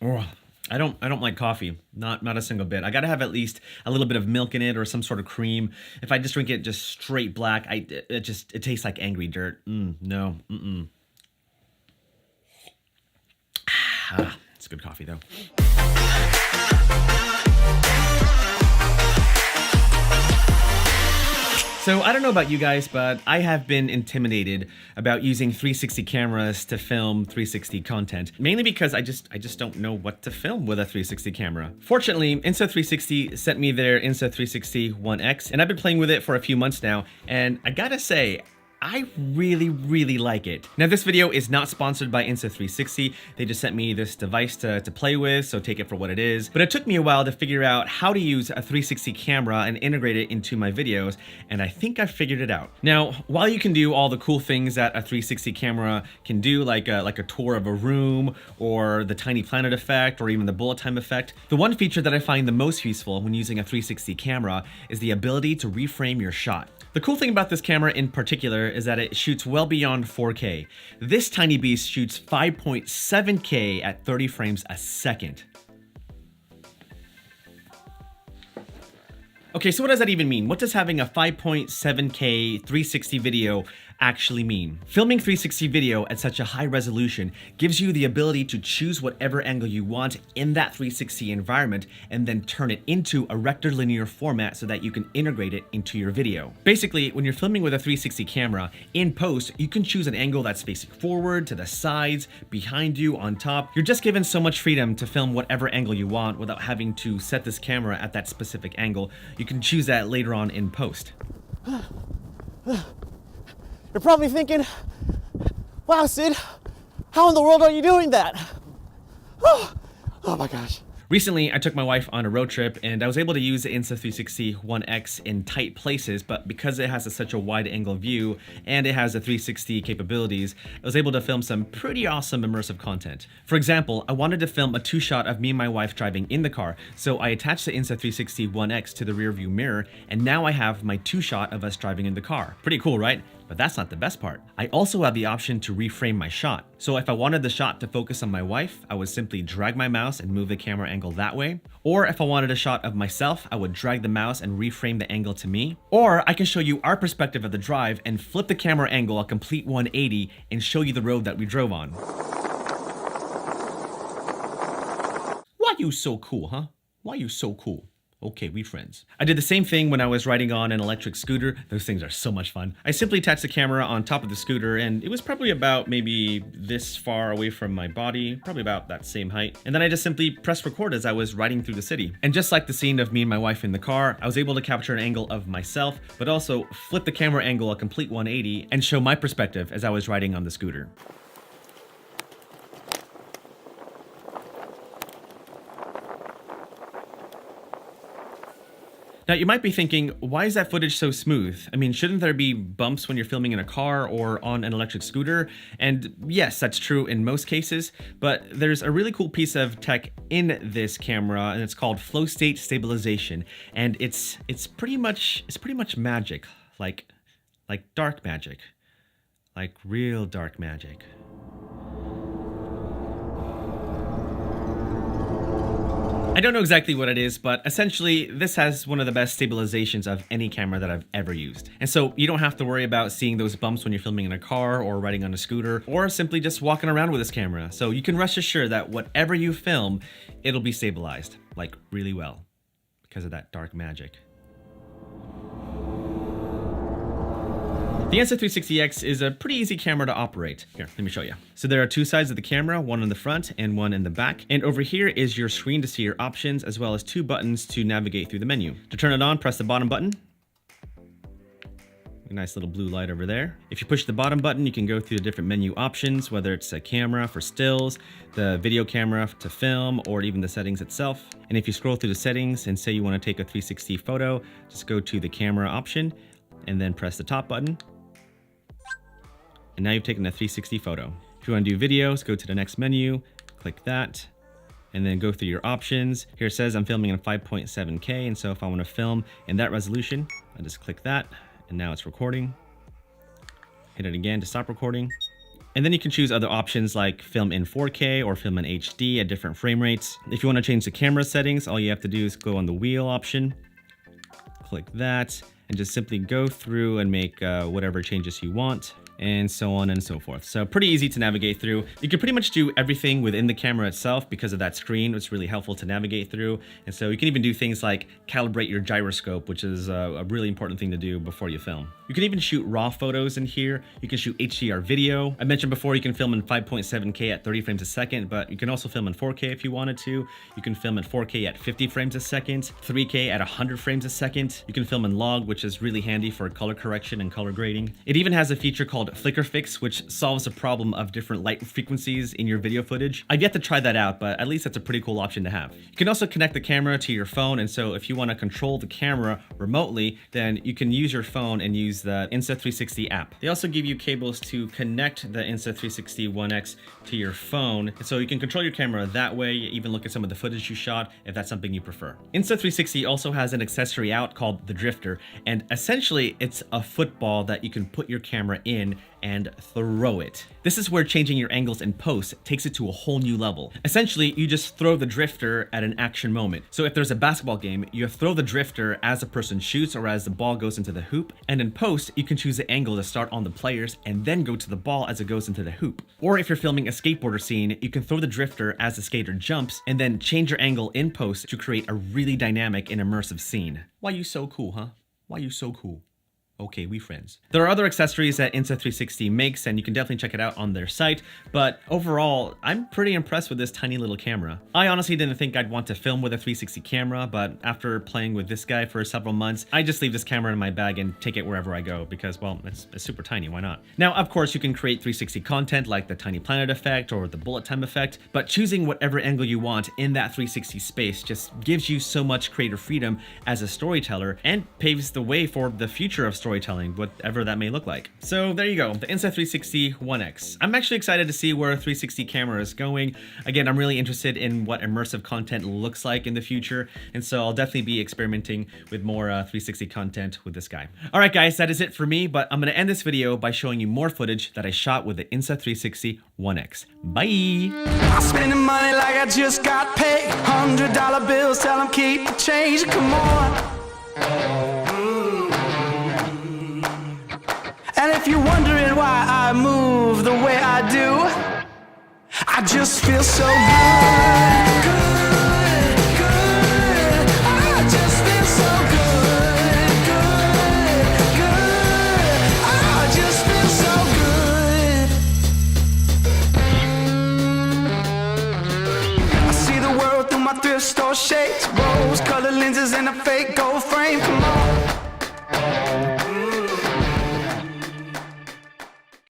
Oh, I don't like coffee. Not a single bit. I gotta have at least a little bit of milk in it or some sort of cream. If I just drink it just straight black, it tastes like angry dirt. No. It's good coffee though. So I don't know about you guys, but I have been intimidated about using 360 cameras to film 360 content, mainly because I just don't know what to film with a 360 camera. Fortunately, Insta360 sent me their Insta360 One X, and I've been playing with it for a few months now, and I gotta say, I really like it. Now this video is not sponsored by Insta360. They just sent me this device to play with, so take it for what it is. But it took me a while to figure out how to use a 360 camera and integrate it into my videos, and I think I figured it out. Now, while you can do all the cool things that a 360 camera can do, like a tour of a room, or the tiny planet effect, or even the bullet time effect, the one feature that I find the most useful when using a 360 camera is the ability to reframe your shot. The cool thing about this camera in particular is that it shoots well beyond 4K. This tiny beast shoots 5.7K at 30 frames a second. Okay, so what does that even mean? What does having a 5.7K 360 video actually mean? Filming 360 video at such a high resolution gives you the ability to choose whatever angle you want in that 360 environment and then turn it into a rectilinear format so that you can integrate it into your video. Basically, when you're filming with a 360 camera, in post, you can choose an angle that's facing forward, to the sides, behind you, on top. You're just given so much freedom to film whatever angle you want without having to set this camera at that specific angle. You can choose that later on in post. You're probably thinking, wow, Sid, how in the world are you doing that? Oh my gosh. Recently, I took my wife on a road trip and I was able to use the Insta360 One X in tight places, but because it has such a wide angle view and it has the 360 capabilities, I was able to film some pretty awesome immersive content. For example, I wanted to film a two-shot of me and my wife driving in the car, so I attached the Insta360 One X to the rear view mirror, and now I have my two-shot of us driving in the car. Pretty cool, right? But that's not the best part. I also have the option to reframe my shot. So if I wanted the shot to focus on my wife, I would simply drag my mouse and move the camera angle that way. Or if I wanted a shot of myself, I would drag the mouse and reframe the angle to me. Or I can show you our perspective of the drive and flip the camera angle a complete 180 and show you the road that we drove on. Why you so cool, huh? Why you so cool? Okay, we friends. I did the same thing when I was riding on an electric scooter. Those things are so much fun. I simply attached the camera on top of the scooter, and it was probably about maybe this far away from my body, probably about that same height. And then I just simply pressed record as I was riding through the city. And just like the scene of me and my wife in the car, I was able to capture an angle of myself, but also flip the camera angle a complete 180 and show my perspective as I was riding on the scooter. Now you might be thinking, why is that footage so smooth? I mean, shouldn't there be bumps when you're filming in a car or on an electric scooter? And yes, that's true in most cases, but there's a really cool piece of tech in this camera, and it's called FlowState Stabilization. And it's pretty much magic, like dark magic, like real dark magic. I don't know exactly what it is, but essentially this has one of the best stabilizations of any camera that I've ever used. And so you don't have to worry about seeing those bumps when you're filming in a car or riding on a scooter or simply just walking around with this camera. So you can rest assured that whatever you film, it'll be stabilized, like really well, because of that dark magic. The Insta360X is a pretty easy camera to operate. Here, let me show you. So there are two sides of the camera, one in the front and one in the back. And over here is your screen to see your options, as well as two buttons to navigate through the menu. To turn it on, press the bottom button. A nice little blue light over there. If you push the bottom button, you can go through the different menu options, whether it's a camera for stills, the video camera to film, or even the settings itself. And if you scroll through the settings and say you want to take a 360 photo, just go to the camera option and then press the top button. And now you've taken a 360 photo. If you want to do videos, go to the next menu, click that, and then go through your options. Here it says I'm filming in 5.7K, and so if I want to film in that resolution, I just click that, and now it's recording. Hit it again to stop recording, And then you can choose other options like film in 4K or film in HD at different frame rates. If you want to change the camera settings, all you have to do is go on the wheel option, click that, and just simply go through and make whatever changes you want, and so on and so forth. So pretty easy to navigate through. You can pretty much do everything within the camera itself because of that screen. It's really helpful to navigate through. And so you can even do things like calibrate your gyroscope, which is a really important thing to do before you film. You can even shoot raw photos in here. You can shoot HDR video. I mentioned before you can film in 5.7K at 30 frames a second, but you can also film in 4K if you wanted to. You can film in 4K at 50 frames a second, 3K at 100 frames a second. You can film in log, which is really handy for color correction and color grading. It even has a feature called Flicker Fix, which solves a problem of different light frequencies in your video footage. I've yet to try that out, but at least that's a pretty cool option to have. You can also connect the camera to your phone, and so if you want to control the camera remotely, then you can use your phone and use the Insta360 app. They also give you cables to connect the Insta360 One X to your phone, and so you can control your camera that way, even look at some of the footage you shot if that's something you prefer. Insta360 also has an accessory out called the Drifter, and essentially it's a football that you can put your camera in and throw it. This is where changing your angles in post takes it to a whole new level. Essentially, you just throw the drifter at an action moment. So if there's a basketball game, you throw the drifter as a person shoots or as the ball goes into the hoop, and in post, you can choose the angle to start on the players and then go to the ball as it goes into the hoop. Or if you're filming a skateboarder scene, you can throw the drifter as the skater jumps and then change your angle in post to create a really dynamic and immersive scene. Why you so cool, huh? Why you so cool? Okay, we friends. There are other accessories that Insta360 makes, and you can definitely check it out on their site, but overall, I'm pretty impressed with this tiny little camera. I honestly didn't think I'd want to film with a 360 camera, but after playing with this guy for several months, I just leave this camera in my bag and take it wherever I go because, well, it's super tiny, why not? Now, of course, you can create 360 content like the tiny planet effect or the bullet time effect, but choosing whatever angle you want in that 360 space just gives you so much creative freedom as a storyteller and paves the way for the future of storytelling, whatever that may look like. So there you go, the Insta360 One X. I'm actually excited to see where a 360 camera is going. Again, I'm really interested in what immersive content looks like in the future, and so I'll definitely be experimenting with more 360 content with this guy. All right, guys, that is it for me, but I'm gonna end this video by showing you more footage that I shot with the Insta360 One X. Bye! I'm spending money like I just got paid. $100 bills, tell them keep the change. Come on. And if you're wondering why I move the way I do, I just feel so good, good, good. I just feel so good, good, good. I just feel so good. I see the world through my thrift store shades, rose-colored lenses and a fake gold frame. Come on.